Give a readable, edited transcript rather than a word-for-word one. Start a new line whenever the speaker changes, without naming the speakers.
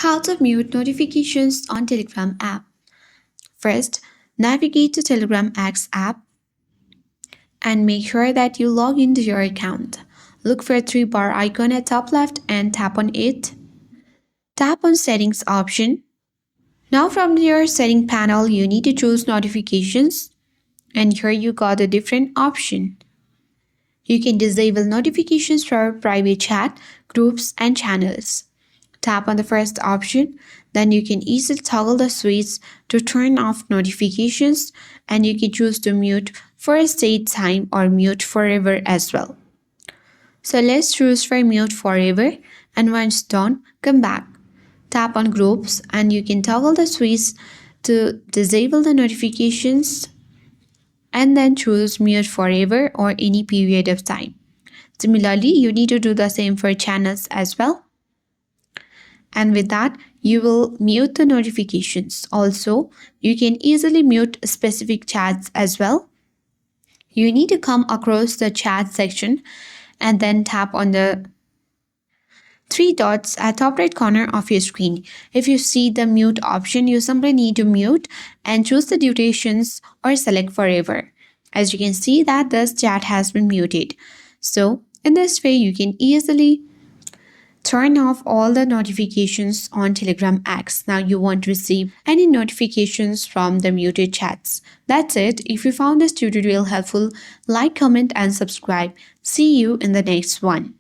How to mute notifications on Telegram app. First, navigate to Telegram X app and make sure that you log into your account. Look for a three-bar icon at top left and tap on it. Tap on Settings option. Now from your setting panel, you need to choose Notifications, and here you got a different option. You can disable notifications for private chat, groups, and channels. Tap on the first option, then you can easily toggle the switch to turn off notifications, and you can choose to mute for a stayed time or mute forever as well. So let's choose for mute forever, and once done, come back. Tap on groups and you can toggle the switch to disable the notifications and then choose mute forever or any period of time. Similarly, you need to do the same for channels as well. And with that, you will mute the notifications. Also, you can easily mute specific chats as well. You need to come across the chat section and then tap on the three dots at top right corner of your screen. If you see the mute option, you simply need to mute and choose the durations or select forever. As you can see that this chat has been muted. So in this way, you can easily turn off all the notifications on Telegram X. Now you won't receive any notifications from the muted chats. That's it. If you found this tutorial helpful, like, comment and subscribe. See you in the next one.